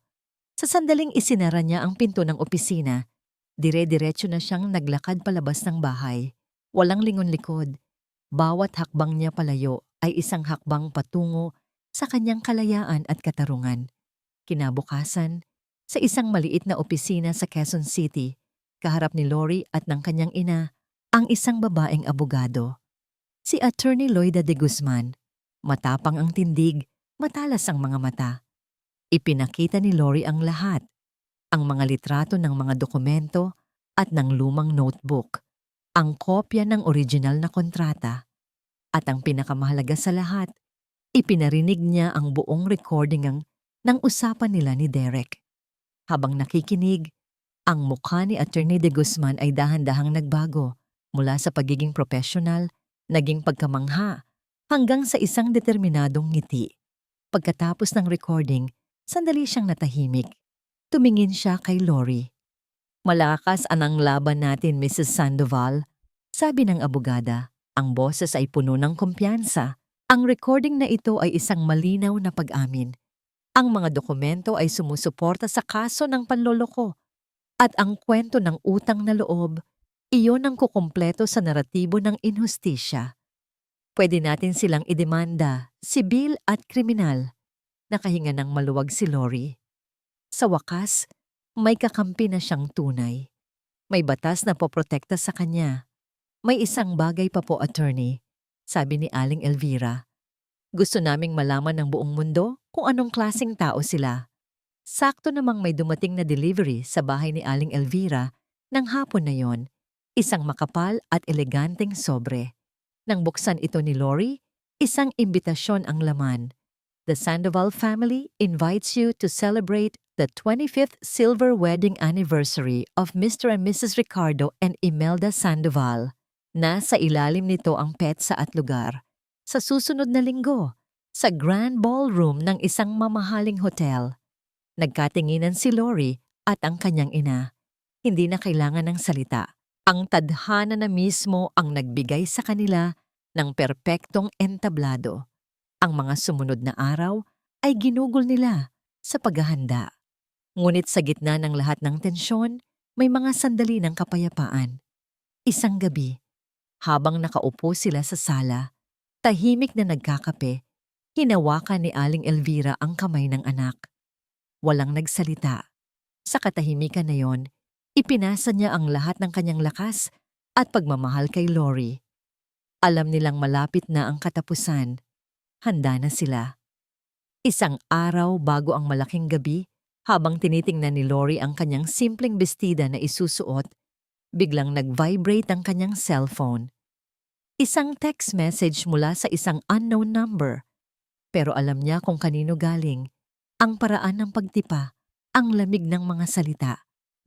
Sa sandaling isinara niya ang pinto ng opisina, dire-diretso na siyang naglakad palabas ng bahay. Walang lingon-likod. Bawat hakbang niya palayo ay isang hakbang patungo sa kanyang kalayaan at katarungan. Kinabukasan, sa isang maliit na opisina sa Quezon City, kaharap ni Lori at ng kanyang ina, ang isang babaeng abogado. Si Attorney Loida de Guzman. Matapang ang tindig, matalas ang mga mata. Ipinakita ni Lori ang lahat, ang mga litrato ng mga dokumento at ng lumang notebook, ang kopya ng original na kontrata, at ang pinakamahalaga sa lahat, ipinarinig niya ang buong recording ng usapan nila ni Derek. Habang nakikinig, ang mukha ni Attorney de Guzman ay dahan-dahang nagbago mula sa pagiging professional, naging pagkamangha, hanggang sa isang determinadong ngiti. Pagkatapos ng recording, sandali siyang natahimik. Tumingin siya kay Lori. Malakas ang laban natin, Mrs. Sandoval. Sabi ng abogada, ang boses ay puno ng kumpiyansa. Ang recording na ito ay isang malinaw na pag-amin. Ang mga dokumento ay sumusuporta sa kaso ng panloloko. At ang kwento ng utang na loob, iyon ang kukumpleto sa naratibo ng inhustisya. Pwede natin silang idemanda, sibil at kriminal. Nakahinga ng maluwag si Lori. Sa wakas, may kakampi na siyang tunay. May batas na poprotekta sa kanya. May isang bagay pa po, attorney, sabi ni Aling Elvira. Gusto naming malaman ng buong mundo kung anong klaseng tao sila. Sakto namang may dumating na delivery sa bahay ni Aling Elvira ng hapon na yon, isang makapal at eleganteng sobre. Nang buksan ito ni Lori, isang imbitasyon ang laman. The Sandoval family invites you to celebrate the 25th silver wedding anniversary of Mr. and Mrs. Ricardo and Imelda Sandoval. Nasa ilalim nito ang petsa at lugar. Sa susunod na linggo, sa Grand Ballroom ng isang mamahaling hotel. Nagkatinginan si Lori at ang kanyang ina. Hindi na kailangan ng salita. Ang tadhana na mismo ang nagbigay sa kanila ng perpektong entablado. Ang mga sumunod na araw ay ginugol nila sa paghahanda. Ngunit sa gitna ng lahat ng tensyon, may mga sandali ng kapayapaan. Isang gabi, habang nakaupo sila sa sala, tahimik na nagkakape, hinawakan ni Aling Elvira ang kamay ng anak. Walang nagsalita. Sa katahimikan na yon, ipinasa niya ang lahat ng kanyang lakas at pagmamahal kay Lori. Alam nilang malapit na ang katapusan. Handa na sila. Isang araw bago ang malaking gabi, habang tinitingnan ni Lori ang kanyang simpleng bestida na isusuot, biglang nag-vibrate ang kanyang cellphone. Isang text message mula sa isang unknown number. Pero alam niya kung kanino galing. Ang paraan ng pagtipa, ang lamig ng mga salita.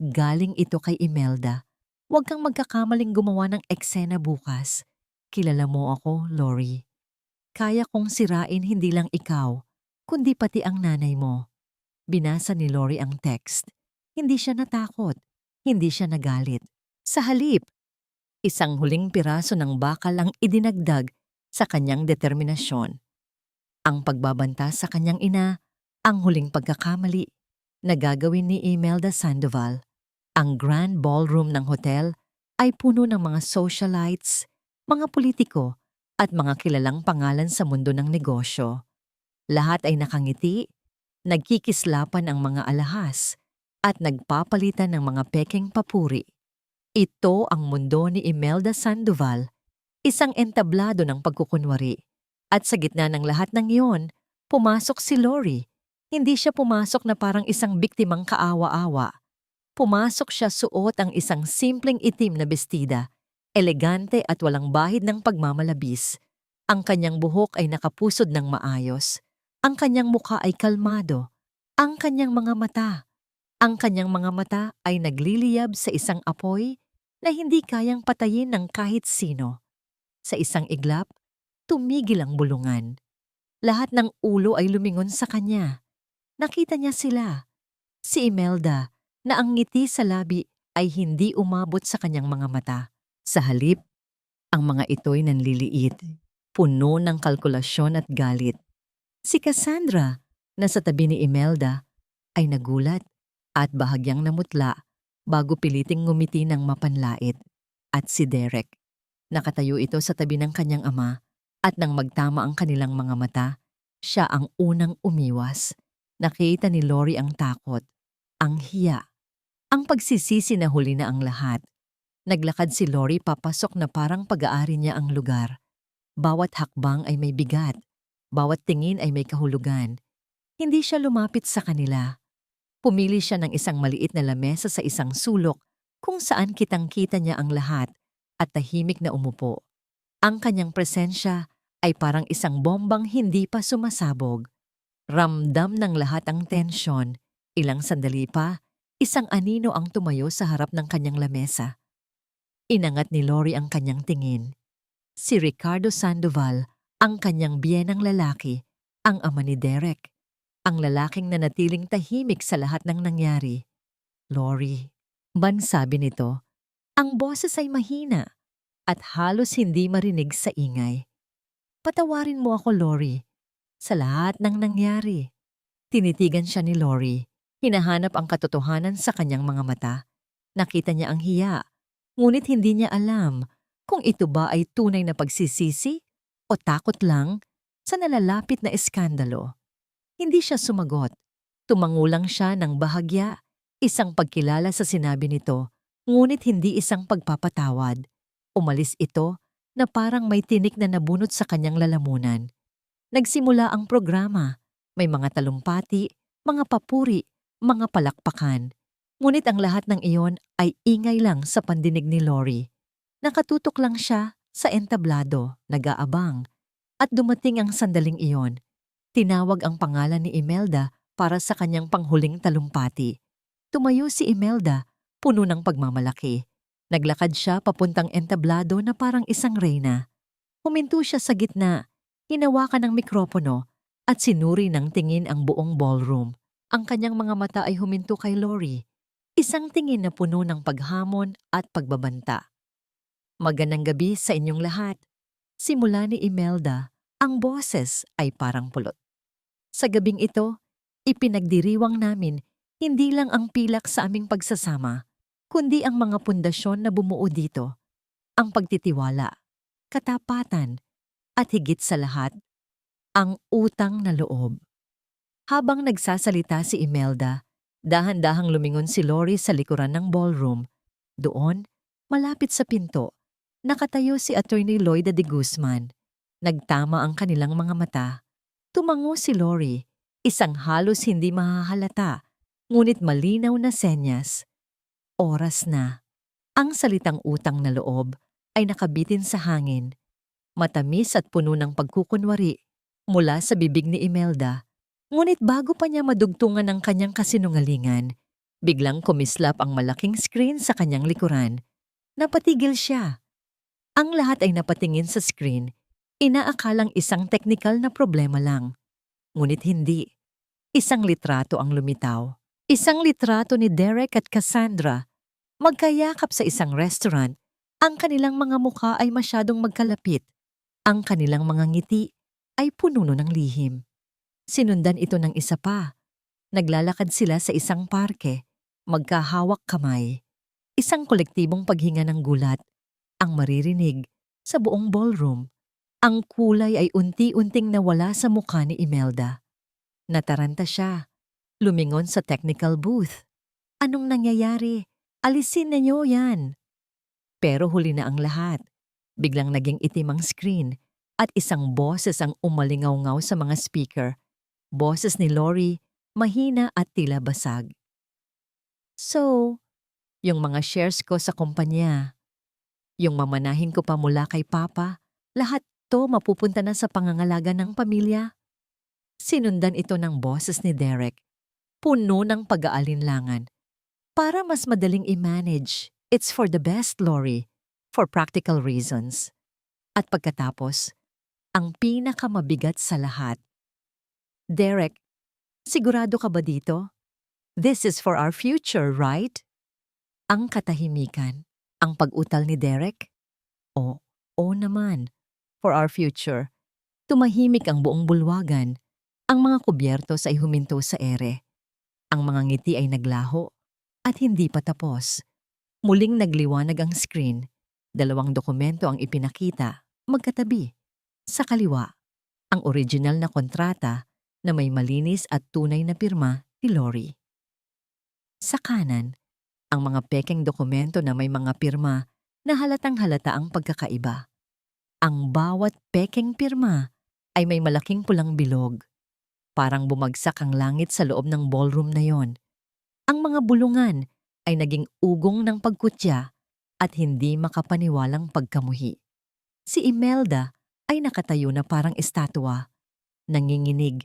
Galing ito kay Imelda. Huwag kang magkakamaling gumawa ng eksena bukas. Kilala mo ako, Lori. Kaya kong sirain hindi lang ikaw, kundi pati ang nanay mo. Binasa ni Lori ang text. Hindi siya natakot. Hindi siya nagalit. Sa halip, isang huling piraso ng bakal ang idinagdag sa kanyang determinasyon. Ang pagbabanta sa kanyang ina, ang huling pagkakamali na gagawin ni Imelda Sandoval. Ang grand ballroom ng hotel ay puno ng mga socialites, mga politiko at mga kilalang pangalan sa mundo ng negosyo. Lahat ay nakangiti, nagkikislapan ang mga alahas at nagpapalitan ng mga pekeng papuri. Ito ang mundo ni Imelda Sandoval, isang entablado ng pagkukunwari. At sa gitna ng lahat ng iyon, pumasok si Lori. Hindi siya pumasok na parang isang biktimang kaawa-awa. Pumasok siya suot ang isang simpleng itim na bestida, elegante at walang bahid ng pagmamalabis. Ang kanyang buhok ay nakapusod ng maayos. Ang kanyang mukha ay kalmado. Ang kanyang mga mata ay nagliliyab sa isang apoy na hindi kayang patayin ng kahit sino. Sa isang iglap, tumigil ang bulungan. Lahat ng ulo ay lumingon sa kanya. Nakita niya sila. Si Imelda, na ang ngiti sa labi ay hindi umabot sa kanyang mga mata. Sa halip, ang mga ito'y nanliliit, puno ng kalkulasyon at galit. Si Cassandra, na sa tabi ni Imelda, ay nagulat at bahagyang namutla bago piliting ngumiti ng mapanlait. At si Derek, nakatayo ito sa tabi ng kanyang ama at nang magtama ang kanilang mga mata, siya ang unang umiwas. Nakita ni Lori ang takot, ang hiya, ang pagsisisi na huli na ang lahat. Naglakad si Lori papasok na parang pag-aari niya ang lugar. Bawat hakbang ay may bigat. Bawat tingin ay may kahulugan. Hindi siya lumapit sa kanila. Pumili siya ng isang maliit na lamesa sa isang sulok kung saan kitang-kita niya ang lahat at tahimik na umupo. Ang kanyang presensya ay parang isang bombang hindi pa sumasabog. Ramdam ng lahat ang tensyon. Ilang sandali pa, isang anino ang tumayo sa harap ng kanyang lamesa. Inangat ni Lori ang kanyang tingin. Si Ricardo Sandoval, ang kanyang biyenang lalaki, ang ama ni Derek, ang lalaking nanatiling tahimik sa lahat ng nangyari. Lori, bansabi nito, ang boses ay mahina at halos hindi marinig sa ingay. Patawarin mo ako, Lori, sa lahat ng nangyari. Tinitigan siya ni Lori, hinahanap ang katotohanan sa kanyang mga mata. Nakita niya ang hiya, ngunit hindi niya alam kung ito ba ay tunay na pagsisisi o takot lang sa nalalapit na eskandalo. Hindi siya sumagot. Tumangulang siya ng bahagya, isang pagkilala sa sinabi nito, ngunit hindi isang pagpapatawad. Umalis ito na parang may tinik na nabunot sa kanyang lalamunan. Nagsimula ang programa. May mga talumpati, mga papuri, mga palakpakan. Ngunit ang lahat ng iyon ay ingay lang sa pandinig ni Lori. Nakatutok lang siya sa entablado, nag-aabang. At dumating ang sandaling iyon. Tinawag ang pangalan ni Imelda para sa kanyang panghuling talumpati. Tumayo si Imelda, puno ng pagmamalaki. Naglakad siya papuntang entablado na parang isang reyna. Huminto siya sa gitna, hinawakan ng mikropono at sinuri ng tingin ang buong ballroom. Ang kanyang mga mata ay huminto kay Lori. Isang tingin na puno ng paghamon at pagbabanta. Magandang gabi sa inyong lahat. Simula ni Imelda, ang boses ay parang pulot. Sa gabing ito, ipinagdiriwang namin hindi lang ang pilak sa aming pagsasama, kundi ang mga pundasyon na bumuo dito, ang pagtitiwala, katapatan, at higit sa lahat, ang utang na loob. Habang nagsasalita si Imelda, dahan-dahang lumingon si Lori sa likuran ng ballroom. Doon, malapit sa pinto, nakatayo si Attorney Lloyda de Guzman. Nagtama ang kanilang mga mata. Tumango si Lori, isang halos hindi mahahalata, ngunit malinaw na senyas. Oras na. Ang salitang utang na loob ay nakabitin sa hangin. Matamis at puno ng pagkukunwari mula sa bibig ni Imelda. Ngunit bago pa niya madugtungan ang kanyang kasinungalingan, biglang kumislap ang malaking screen sa kanyang likuran. Napatigil siya. Ang lahat ay napatingin sa screen, inaakalang isang teknikal na problema lang. Ngunit hindi. Isang litrato ang lumitaw. Isang litrato ni Derek at Cassandra. Magkayakap sa isang restaurant. Ang kanilang mga mukha ay masyadong magkalapit. Ang kanilang mga ngiti ay puno ng lihim. Sinundan ito ng isa pa. Naglalakad sila sa isang parke, magkahawak kamay. Isang kolektibong paghinga ng gulat ang maririnig sa buong ballroom. Ang kulay ay unti-unting nawala sa mukha ni Imelda. Nataranta siya. Lumingon sa technical booth. Anong nangyayari? Alisin na niyo yan. Pero huli na ang lahat. Biglang naging itim ang screen at isang boses ang umalingaw-ngaw sa mga speaker. Boses ni Lori, mahina at tila basag. So, yung mga shares ko sa kumpanya, yung mamanahin ko pa mula kay Papa, lahat to mapupunta na sa pangangalaga ng pamilya. Sinundan ito ng boses ni Derek, puno ng pag-aalinlangan. Para mas madaling i-manage, it's for the best, Lori, for practical reasons. At pagkatapos, ang pinakamabigat sa lahat. Derek, sigurado ka ba dito? This is for our future, right? Ang katahimikan, ang pag-utal ni Derek? Oo naman, for our future. Tumahimik ang buong bulwagan. Ang mga kubyertos ay huminto sa ere. Ang mga ngiti ay naglaho at hindi pa tapos. Muling nagliwanag ang screen. 2 dokumento ang ipinakita, magkatabi. Sa kaliwa, ang original na kontrata na may malinis at tunay na pirma ni Lori. Sa kanan, ang mga pekeng dokumento na may mga pirma na halatang halata ang pagkakaiba. Ang bawat pekeng pirma ay may malaking pulang bilog. Parang bumagsak ang langit sa loob ng ballroom na yon. Ang mga bulungan ay naging ugong ng pagkutya at hindi makapaniwalang pagkamuhi. Si Imelda ay nakatayo na parang estatwa, nanginginig,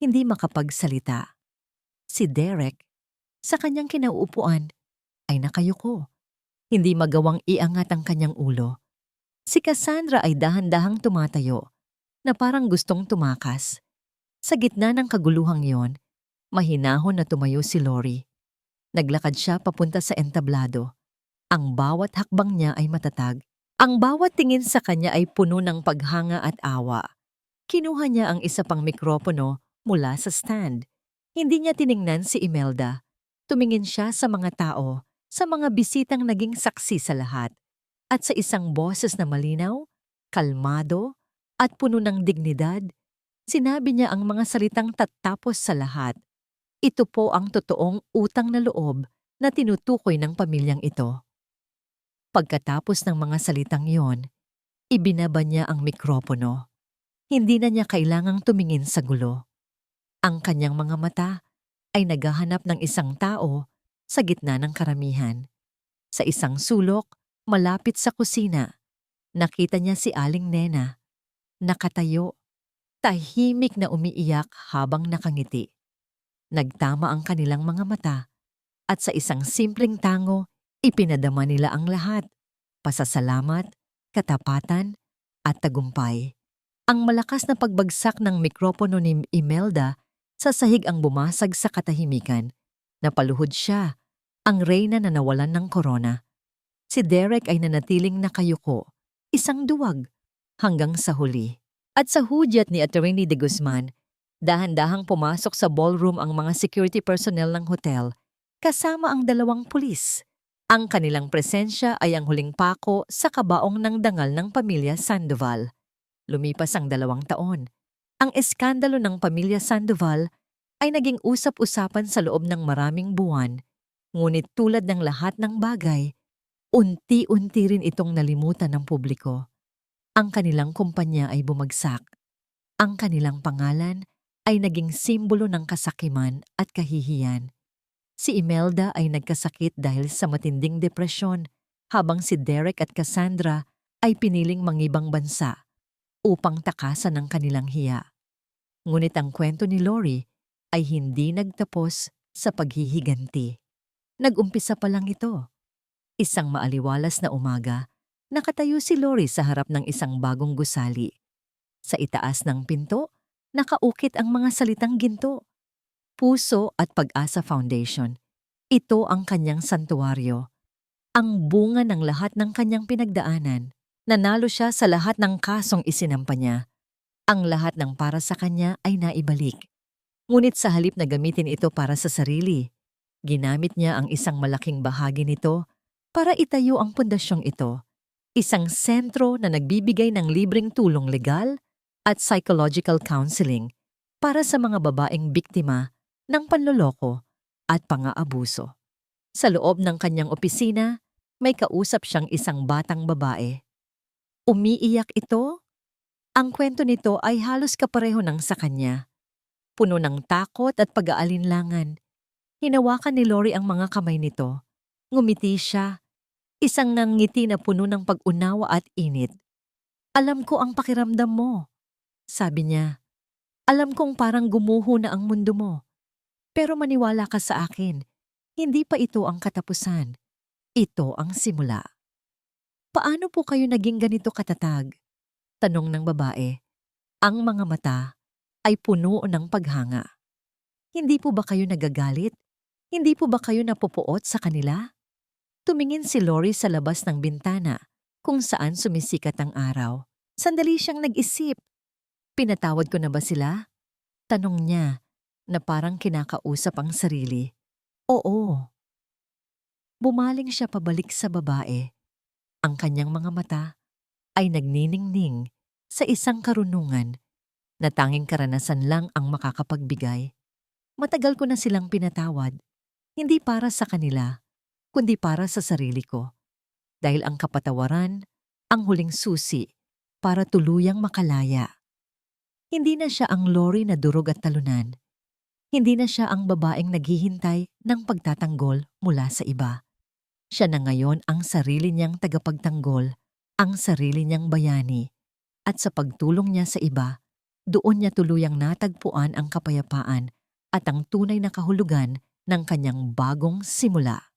hindi makapagsalita. Si Derek, sa kanyang kinauupuan, ay nakayuko, hindi magawang iangat ang kanyang ulo. Si Cassandra ay dahan-dahang tumatayo, na parang gustong tumakas. Sa gitna ng kaguluhang yon, mahinahon na tumayo si Lori. Naglakad siya papunta sa entablado. Ang bawat hakbang niya ay matatag. Ang bawat tingin sa kanya ay puno ng paghanga at awa. Kinuha niya ang isa pang mikropono mula sa stand. Hindi niya tiningnan si Imelda. Tumingin siya sa mga tao, sa mga bisitang naging saksi sa lahat. At sa isang boses na malinaw, kalmado, at puno ng dignidad, sinabi niya ang mga salitang tatapos sa lahat. Ito po ang totoong utang na loob na tinutukoy ng pamilyang ito. Pagkatapos ng mga salitang iyon, ibinaba niya ang mikropono. Hindi na niya kailangang tumingin sa gulo. Ang kanyang mga mata ay naghahanap ng isang tao sa gitna ng karamihan. Sa isang sulok, malapit sa kusina, nakita niya si Aling Nena. Nakatayo, tahimik na umiiyak habang nakangiti. Nagtama ang kanilang mga mata at sa isang simpleng tango, ipinadama nila ang lahat. Pasasalamat, katapatan, at tagumpay. Ang malakas na pagbagsak ng mikropono ni Imelda sa sahig ang bumasag sa katahimikan. Napaluhod siya, ang reyna na nawalan ng korona. Si Derek ay nanatiling nakayuko, isang duwag, hanggang sa huli. At sa hudyat ni Attorney De Guzman, dahan-dahang pumasok sa ballroom ang mga security personnel ng hotel kasama ang 2 pulis. Ang kanilang presensya ay ang huling pako sa kabaong ng dangal ng pamilya Sandoval. Lumipas ang 2 taon. Ang eskandalo ng pamilya Sandoval ay naging usap-usapan sa loob ng maraming buwan, ngunit tulad ng lahat ng bagay, unti-unti rin itong nalimutan ng publiko. Ang kanilang kumpanya ay bumagsak. Ang kanilang pangalan ay naging simbolo ng kasakiman at kahihiyan. Si Imelda ay nagkasakit dahil sa matinding depresyon, habang si Derek at Cassandra ay piniling mangibang bansa upang takasan ang kanilang hiya. Ngunit ang kwento ni Lori ay hindi nagtapos sa paghihiganti. Nag-umpisa pa lang ito. Isang maaliwalas na umaga, nakatayo si Lori sa harap ng isang bagong gusali. Sa itaas ng pinto, nakaukit ang mga salitang ginto. Puso at Pag-asa Foundation. Ito ang kanyang santuwaryo. Ang bunga ng lahat ng kanyang pinagdaanan. Nanalo siya sa lahat ng kasong isinampa niya. Ang lahat ng para sa kanya ay naibalik. Ngunit sa halip na gamitin ito para sa sarili, ginamit niya ang isang malaking bahagi nito para itayo ang pundasyong ito. Isang sentro na nagbibigay ng libreng tulong legal at psychological counseling para sa mga babaeng biktima ng panloloko at pang-aabuso. Sa loob ng kanyang opisina, may kausap siyang isang batang babae. Umiiyak ito. Ang kwento nito ay halos kapareho ng sa kanya. Puno ng takot at pag-aalinlangan. Hinawakan ni Lori ang mga kamay nito. Ngumiti siya. Isang ngiti na puno ng pag-unawa at init. "Alam ko ang pakiramdam mo," sabi niya. "Alam kong parang gumuho na ang mundo mo. Pero maniwala ka sa akin, hindi pa ito ang katapusan. Ito ang simula." "Paano po kayo naging ganito katatag?" tanong ng babae. Ang mga mata ay puno ng paghanga. "Hindi po ba kayo nagagalit? Hindi po ba kayo napupuot sa kanila?" Tumingin si Lori sa labas ng bintana kung saan sumisikat ang araw. Sandali siyang nag-isip. "Pinatawad ko na ba sila?" tanong niya na parang kinakausap ang sarili. "Oo." Bumaling siya pabalik sa babae. Ang kanyang mga mata ay nagniningning sa isang karunungan na tanging karanasan lang ang makakapagbigay. "Matagal ko na silang pinatawad, hindi para sa kanila, kundi para sa sarili ko. Dahil ang kapatawaran, ang huling susi para tuluyang makalaya." Hindi na siya ang Lori na durog at talunan. Hindi na siya ang babaeng naghihintay ng pagtatanggol mula sa iba. Siya na ngayon ang sarili niyang tagapagtanggol, ang sarili niyang bayani. At sa pagtulong niya sa iba, doon niya tuluyang natagpuan ang kapayapaan at ang tunay na kahulugan ng kanyang bagong simula.